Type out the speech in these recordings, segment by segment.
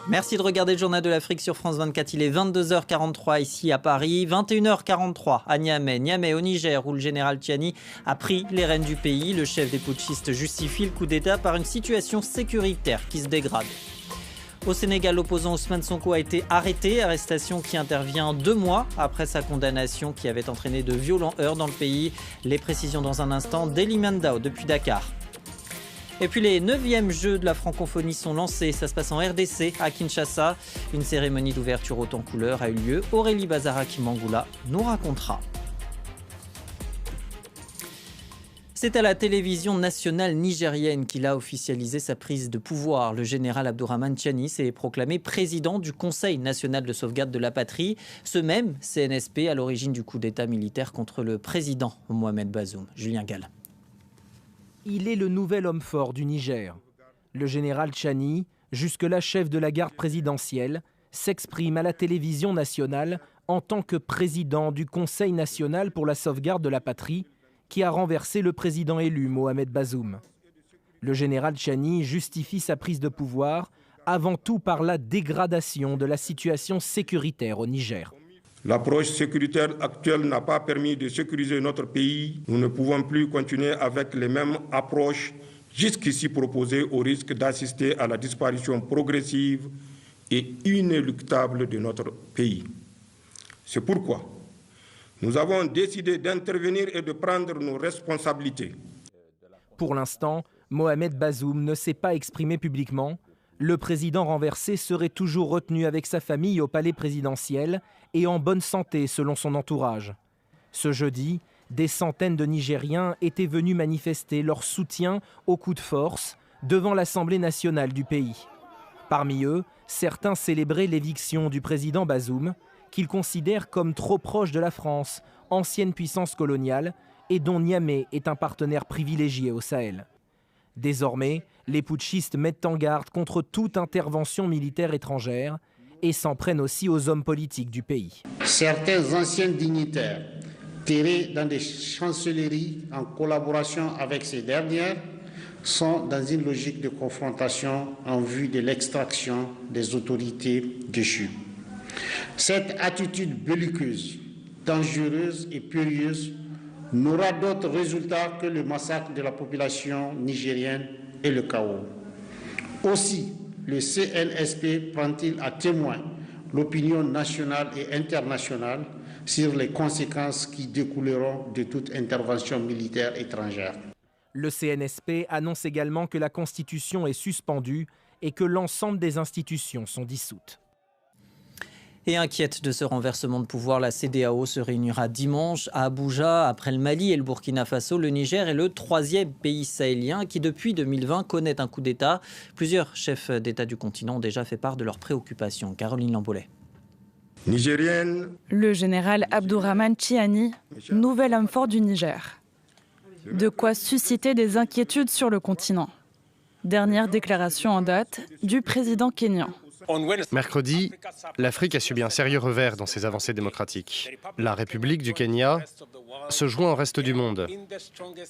Merci de regarder le Journal de l'Afrique sur France 24. Il est 22h43 ici à Paris, 21h43 à Niamey. Niamey au Niger où le général Tchiani a pris les rênes du pays. Le chef des putschistes justifie le coup d'État par une situation sécuritaire qui se dégrade. Au Sénégal, l'opposant Ousmane Sonko a été arrêté. Arrestation qui intervient 2 mois après sa condamnation qui avait entraîné de violents heurts dans le pays. Les précisions dans un instant. Deli Mandao depuis Dakar. Et puis les 9e Jeux de la francophonie sont lancés. Ça se passe en RDC à Kinshasa. Une cérémonie d'ouverture haute en couleur a eu lieu. Aurélie Bazaraki-Mangoula nous racontera. C'est à la télévision nationale nigérienne qu'il a officialisé sa prise de pouvoir. Le général Abdourahmane Tchiani s'est proclamé président du Conseil national de sauvegarde de la patrie. Ce même CNSP à l'origine du coup d'État militaire contre le président Mohamed Bazoum. Julien Gall. Il est le nouvel homme fort du Niger. Le général Tchiani, jusque-là chef de la garde présidentielle, s'exprime à la télévision nationale en tant que président du Conseil national pour la sauvegarde de la patrie qui a renversé le président élu Mohamed Bazoum. Le général Tchiani justifie sa prise de pouvoir avant tout par la dégradation de la situation sécuritaire au Niger. L'approche sécuritaire actuelle n'a pas permis de sécuriser notre pays. Nous ne pouvons plus continuer avec les mêmes approches jusqu'ici proposées au risque d'assister à la disparition progressive et inéluctable de notre pays. C'est pourquoi nous avons décidé d'intervenir et de prendre nos responsabilités. Pour l'instant, Mohamed Bazoum ne s'est pas exprimé publiquement. Le président renversé serait toujours retenu avec sa famille au palais présidentiel et en bonne santé selon son entourage. Ce jeudi, des centaines de Nigériens étaient venus manifester leur soutien au coup de force devant l'Assemblée nationale du pays. Parmi eux, certains célébraient l'éviction du président Bazoum, qu'ils considèrent comme trop proche de la France, ancienne puissance coloniale, et dont Niamey est un partenaire privilégié au Sahel. Désormais, les putschistes mettent en garde contre toute intervention militaire étrangère et s'en prennent aussi aux hommes politiques du pays. Certains anciens dignitaires, terrés dans des chancelleries en collaboration avec ces dernières, sont dans une logique de confrontation en vue de l'extraction des autorités déchues. Cette attitude belliqueuse, dangereuse et périlleuse n'aura d'autre résultat que le massacre de la population nigérienne et le chaos. Aussi, le CNSP prend-il à témoin l'opinion nationale et internationale sur les conséquences qui découleront de toute intervention militaire étrangère. Le CNSP annonce également que la Constitution est suspendue et que l'ensemble des institutions sont dissoutes. Et inquiète de ce renversement de pouvoir, la CEDEAO se réunira dimanche à Abuja. Après le Mali et le Burkina Faso, le Niger est le 3e pays sahélien qui, depuis 2020, connaît un coup d'État. Plusieurs chefs d'État du continent ont déjà fait part de leurs préoccupations. Caroline Lambolet. Nigérienne. Le général Abdourahmane Tchiani, nouvel homme fort du Niger. De quoi susciter des inquiétudes sur le continent. Dernière déclaration en date du président kényan. Mercredi, l'Afrique a subi un sérieux revers dans ses avancées démocratiques. La République du Kenya se joint au reste du monde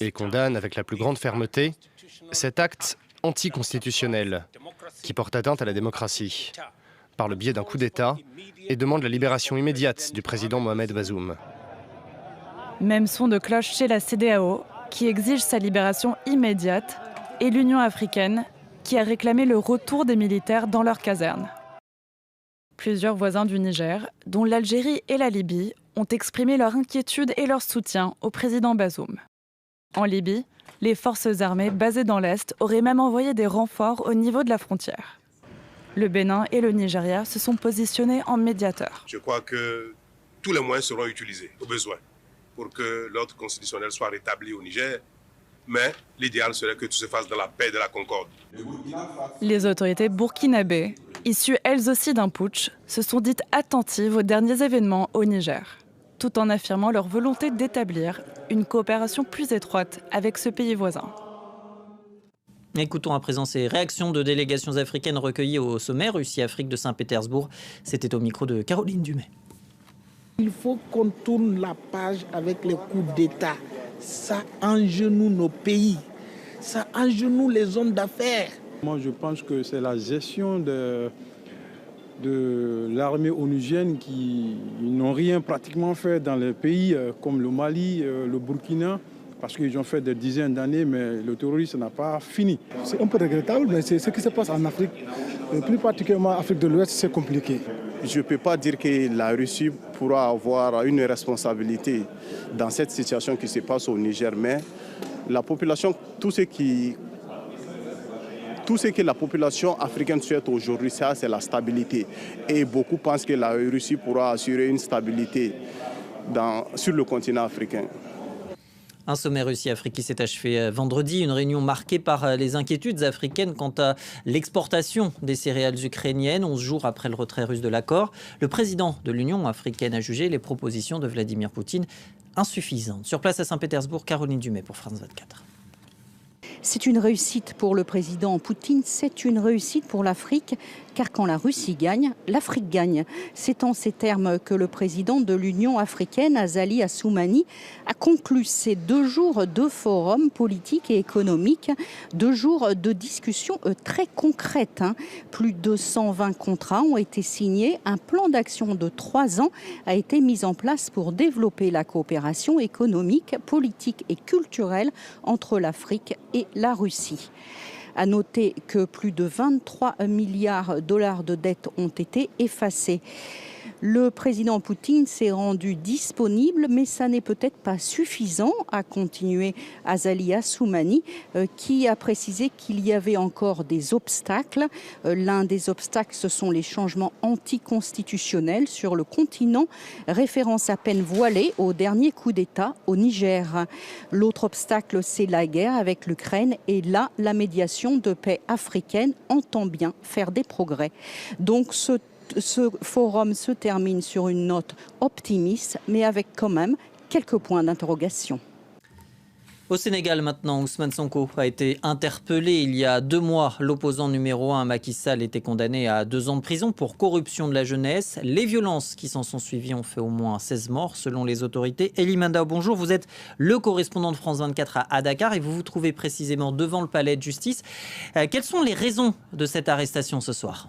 et condamne avec la plus grande fermeté cet acte anticonstitutionnel qui porte atteinte à la démocratie par le biais d'un coup d'État et demande la libération immédiate du président Mohamed Bazoum. Même son de cloche chez la CEDEAO qui exige sa libération immédiate et l'Union africaine qui a réclamé le retour des militaires dans leurs casernes. Plusieurs voisins du Niger, dont l'Algérie et la Libye, ont exprimé leur inquiétude et leur soutien au président Bazoum. En Libye, les forces armées basées dans l'Est auraient même envoyé des renforts au niveau de la frontière. Le Bénin et le Nigeria se sont positionnés en médiateurs. Je crois que tous les moyens seront utilisés au besoin pour que l'ordre constitutionnel soit rétabli au Niger. Mais l'idéal serait que tout se fasse dans la paix et de la concorde. Les autorités burkinabées, issues elles aussi d'un putsch, se sont dites attentives aux derniers événements au Niger, tout en affirmant leur volonté d'établir une coopération plus étroite avec ce pays voisin. Écoutons à présent ces réactions de délégations africaines recueillies au sommet Russie-Afrique de Saint-Pétersbourg. C'était au micro de Caroline Dumais. Il faut qu'on tourne la page avec les coups d'État. Ça engenouille nos pays, ça engenouille les hommes d'affaires. Moi, je pense que c'est la gestion de de l'armée onusienne qui n'ont rien pratiquement fait dans les pays comme le Mali, le Burkina, parce qu'ils ont fait des dizaines d'années, mais le terrorisme n'a pas fini. C'est un peu regrettable, mais c'est ce qui se passe en Afrique. Et plus particulièrement en Afrique de l'Ouest, c'est compliqué. Je ne peux pas dire que la Russie pourra avoir une responsabilité dans cette situation qui se passe au Niger, mais la population, tout ce que la population africaine souhaite aujourd'hui, c'est la stabilité. Et beaucoup pensent que la Russie pourra assurer une stabilité sur le continent africain. Un sommet Russie-Afrique qui s'est achevé vendredi, une réunion marquée par les inquiétudes africaines quant à l'exportation des céréales ukrainiennes, 11 jours après le retrait russe de l'accord. Le président de l'Union africaine a jugé les propositions de Vladimir Poutine insuffisantes. Sur place à Saint-Pétersbourg, Caroline Dumais pour France 24. C'est une réussite pour le président Poutine, c'est une réussite pour l'Afrique, car quand la Russie gagne, l'Afrique gagne. C'est en ces termes que le président de l'Union africaine, Azali Assoumani, a conclu ces 2 jours de forum politique et économique, 2 jours de discussions très concrètes. Plus de 120 contrats ont été signés, un plan d'action de 3 ans a été mis en place pour développer la coopération économique, politique et culturelle entre l'Afrique et la Russie. À noter que plus de 23 milliards $ de dettes ont été effacées. Le président Poutine s'est rendu disponible, mais ça n'est peut-être pas suffisant, a continué Azali Assoumani, qui a précisé qu'il y avait encore des obstacles. L'un des obstacles, ce sont les changements anticonstitutionnels sur le continent, référence à peine voilée au dernier coup d'État au Niger. L'autre obstacle, c'est la guerre avec l'Ukraine, et là, la médiation de paix africaine entend bien faire des progrès. Donc ce forum se termine sur une note optimiste, mais avec quand même quelques points d'interrogation. Au Sénégal maintenant, Ousmane Sonko a été interpellé il y a 2 mois. L'opposant numéro 1, Macky Sall, était condamné à 2 ans de prison pour corruption de la jeunesse. Les violences qui s'en sont suivies ont fait au moins 16 morts selon les autorités. Elie Mandao, bonjour. Vous êtes le correspondant de France 24 à Dakar et vous vous trouvez précisément devant le palais de justice. Quelles sont les raisons de cette arrestation ce soir ?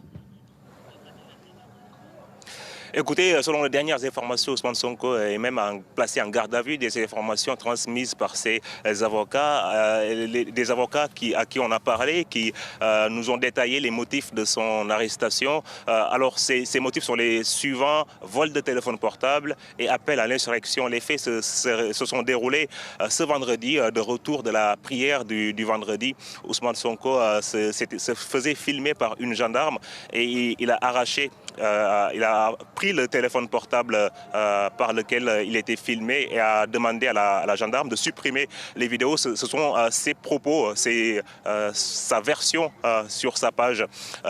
Écoutez, selon les dernières informations, Ousmane Sonko est même placé en garde à vue. Des informations transmises par ses avocats, des avocats à qui on a parlé, qui nous ont détaillé les motifs de son arrestation. Alors ces motifs sont les suivants: vol de téléphone portable et appel à l'insurrection. Les faits se sont déroulés ce vendredi, de retour de la prière du vendredi. Ousmane Sonko se faisait filmer par une gendarme et il a arraché, il a pris le téléphone portable par lequel il était filmé et a demandé à la gendarme de supprimer les vidéos. Ce sont ses propos, sa version sur sa page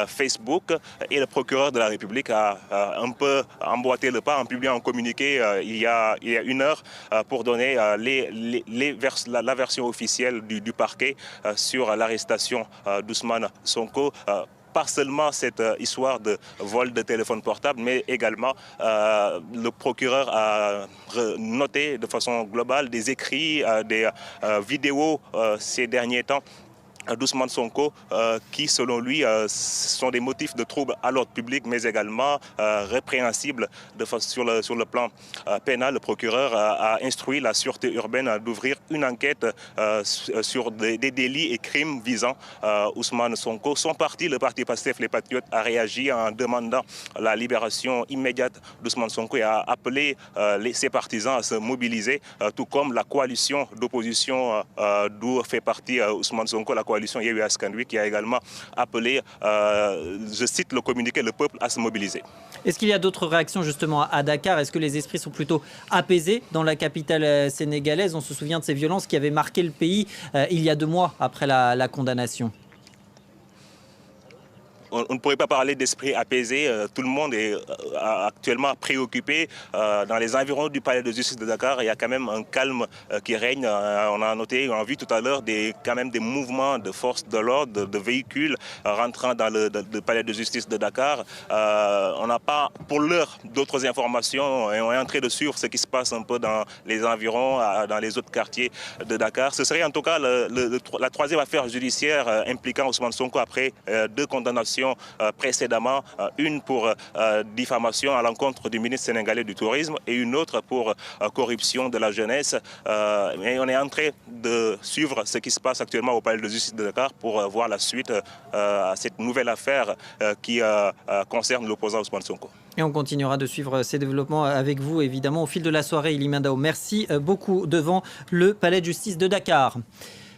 Facebook. Et le procureur de la République a un peu emboîté le pas en publiant un communiqué il y a 1 heure pour donner la version officielle du parquet sur l'arrestation d'Ousmane Sonko. Pas seulement cette histoire de vol de téléphone portable, mais également le procureur a noté de façon globale des écrits, des vidéos ces derniers temps d'Ousmane Sonko qui, selon lui, sont des motifs de troubles à l'ordre public, mais également répréhensibles sur le plan pénal. Le procureur a instruit la sûreté urbaine d'ouvrir une enquête sur des délits et crimes visant Ousmane Sonko. Son parti, le parti Pastef Les Patriotes, a réagi en demandant la libération immédiate d'Ousmane Sonko et a appelé ses partisans à se mobiliser, tout comme la coalition d'opposition d'où fait partie Ousmane Sonko, la coalition Yewwi Askan Wi, qui a également appelé, je cite le communiqué, le peuple à se mobiliser. Est-ce qu'il y a d'autres réactions justement à Dakar? Est-ce que les esprits sont plutôt apaisés dans la capitale sénégalaise? On se souvient de ces violences qui avaient marqué le pays il y a 2 mois après la condamnation. On ne pourrait pas parler d'esprit apaisé. Tout le monde est actuellement préoccupé. Dans les environs du palais de justice de Dakar, il y a quand même un calme qui règne. On a noté, on a vu tout à l'heure quand même des mouvements de forces de l'ordre, de véhicules rentrant dans le palais de justice de Dakar. On n'a pas pour l'heure d'autres informations et on est en train de suivre ce qui se passe un peu dans les environs, dans les autres quartiers de Dakar. Ce serait en tout cas la 3e affaire judiciaire impliquant Ousmane Sonko après 2 condamnations condamnations précédemment, une pour diffamation à l'encontre du ministre sénégalais du Tourisme et une autre pour corruption de la jeunesse. Mais on est en train de suivre ce qui se passe actuellement au palais de justice de Dakar pour voir la suite à cette nouvelle affaire qui concerne l'opposant Ousmane Sonko. Et on continuera de suivre ces développements avec vous, évidemment, au fil de la soirée. Ilimien Dao, merci beaucoup devant le palais de justice de Dakar.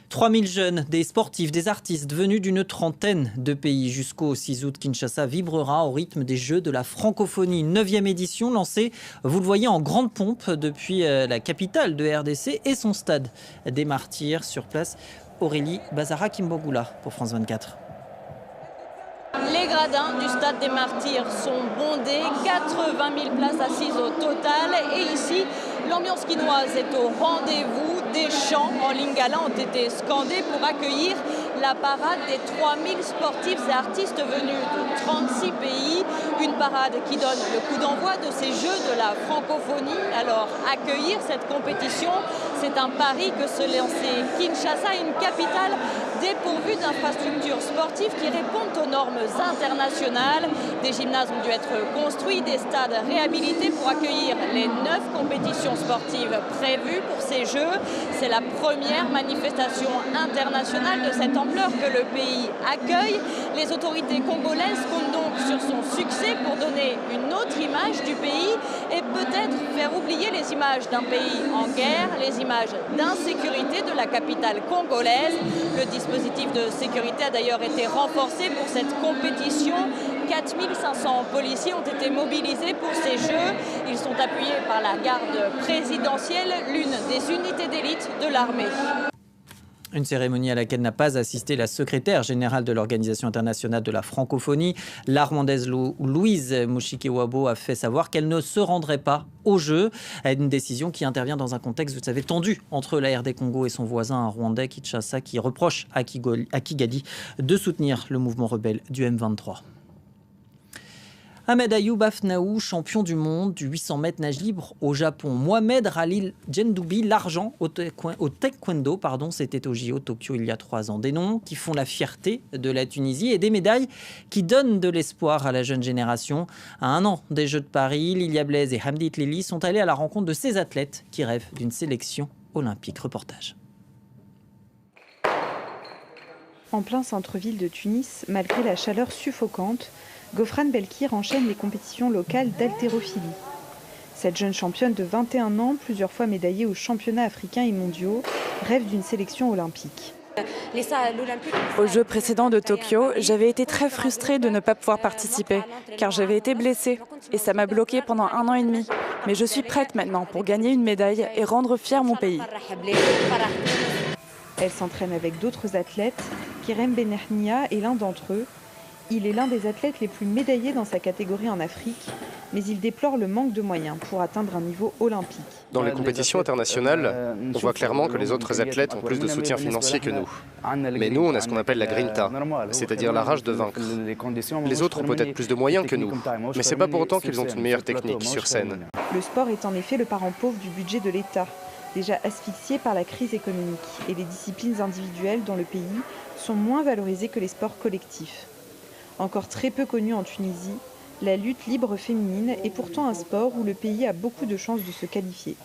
3000 jeunes, des sportifs, des artistes venus d'une trentaine de pays. Jusqu'au 6 août, Kinshasa vibrera au rythme des Jeux de la francophonie. 9e édition lancée, vous le voyez, en grande pompe depuis la capitale de RDC et son stade des Martyrs. Sur place, Aurélie Bazara-Kimbogula pour France 24. Les gradins du stade des Martyrs sont bondés, 80 000 places assises au total. Et ici, l'ambiance quinoise est au rendez-vous. Des chants en lingala ont été scandés pour accueillir la parade des 3000 sportifs et artistes venus de 36 pays. Une parade qui donne le coup d'envoi de ces Jeux de la francophonie. Alors, accueillir cette compétition, c'est un pari que se lançait Kinshasa, une capitale dépourvue d'infrastructures sportives qui répondent aux normes internationales. Des gymnases ont dû être construits, des stades réhabilités pour accueillir les 9 compétitions sportives prévues pour ces Jeux. C'est la première manifestation internationale de cette ampleur que le pays accueille. Les autorités congolaises comptent donc sur son succès pour donner une autre image du pays et peut-être faire oublier les images d'un pays en guerre, les images d'insécurité de la capitale congolaise. Le dispositif de sécurité a d'ailleurs été renforcé pour cette compétition. 4500 policiers ont été mobilisés pour ces Jeux. Ils sont appuyés par la garde présidentielle, l'une des unités d'élite de l'armée. Une cérémonie à laquelle n'a pas assisté la secrétaire générale de l'Organisation internationale de la francophonie. La Rwandaise Louise Mushiki-Wabo a fait savoir qu'elle ne se rendrait pas aux Jeux. Une décision qui intervient dans un contexte, vous savez, tendu entre la RD Congo et son voisin rwandais Kinshasa, qui reproche à Kigali de soutenir le mouvement rebelle du M23. Ahmed Ayoub Afnaou, champion du monde du 800 mètres nage libre au Japon. Mohamed Khalil Djendoubi, l'argent au taekwondo, c'était au JO Tokyo il y a 3 ans. Des noms qui font la fierté de la Tunisie et des médailles qui donnent de l'espoir à la jeune génération. À 1 an des Jeux de Paris, Lilia Blaise et Hamdit Lili sont allés à la rencontre de ces athlètes qui rêvent d'une sélection olympique. Reportage. En plein centre-ville de Tunis, malgré la chaleur suffocante, Gofran Belkir enchaîne les compétitions locales d'haltérophilie. Cette jeune championne de 21 ans, plusieurs fois médaillée aux championnats africains et mondiaux, rêve d'une sélection olympique. Aux Jeux précédents de Tokyo, j'avais été très frustrée de ne pas pouvoir participer, car j'avais été blessée et ça m'a bloquée pendant 1 an et demi. Mais je suis prête maintenant pour gagner une médaille et rendre fier mon pays. Elle s'entraîne avec d'autres athlètes. Kerem Benernia est l'un d'entre eux. Il est l'un des athlètes les plus médaillés dans sa catégorie en Afrique, mais il déplore le manque de moyens pour atteindre un niveau olympique. Dans les compétitions internationales, on voit clairement que les autres athlètes ont plus de soutien financier que nous. Mais nous, on a ce qu'on appelle la grinta, c'est-à-dire la rage de vaincre. Les autres ont peut-être plus de moyens que nous, mais c'est pas pour autant qu'ils ont une meilleure technique sur scène. Le sport est en effet le parent pauvre du budget de l'État, déjà asphyxié par la crise économique, et les disciplines individuelles dans le pays sont moins valorisées que les sports collectifs. Encore très peu connue en Tunisie, la lutte libre féminine est pourtant un sport où le pays a beaucoup de chances de se qualifier.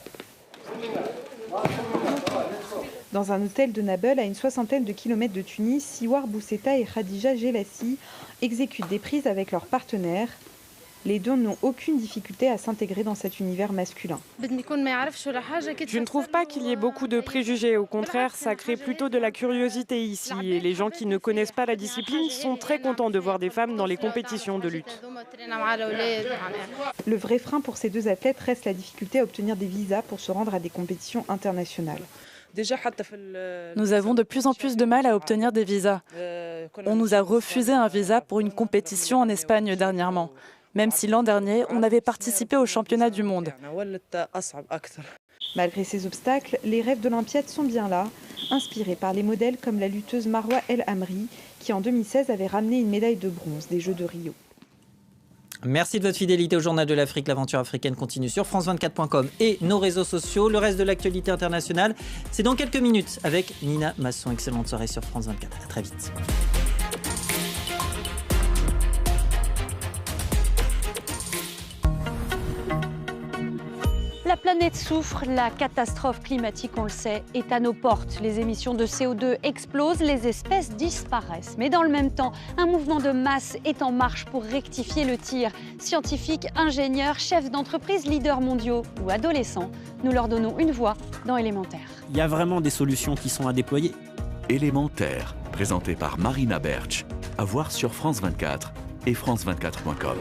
Dans un hôtel de Nabeul, à une 60aine de kilomètres de Tunis, Siwar Bousseta et Khadija Gelassi exécutent des prises avec leurs partenaires. Les deux n'ont aucune difficulté à s'intégrer dans cet univers masculin. Je ne trouve pas qu'il y ait beaucoup de préjugés. Au contraire, ça crée plutôt de la curiosité ici. Et les gens qui ne connaissent pas la discipline sont très contents de voir des femmes dans les compétitions de lutte. Le vrai frein pour ces deux athlètes reste la difficulté à obtenir des visas pour se rendre à des compétitions internationales. Nous avons de plus en plus de mal à obtenir des visas. On nous a refusé un visa pour une compétition en Espagne dernièrement. Même si l'an dernier, on avait participé au championnat du monde. Malgré ces obstacles, les rêves d'Olympiade sont bien là, inspirés par les modèles comme la lutteuse Marwa El Amri, qui en 2016 avait ramené une médaille de bronze des Jeux de Rio. Merci de votre fidélité au Journal de l'Afrique. L'aventure africaine continue sur france24.com et nos réseaux sociaux. Le reste de l'actualité internationale, c'est dans quelques minutes avec Nina Masson. Excellente soirée sur France 24. À très vite. La planète souffre, la catastrophe climatique, on le sait, est à nos portes. Les émissions de CO2 explosent, les espèces disparaissent. Mais dans le même temps, un mouvement de masse est en marche pour rectifier le tir. Scientifiques, ingénieurs, chefs d'entreprise, leaders mondiaux ou adolescents, nous leur donnons une voix dans Élémentaire. Il y a vraiment des solutions qui sont à déployer. Élémentaire, présenté par Marina Bertsch, à voir sur France 24 et france24.com.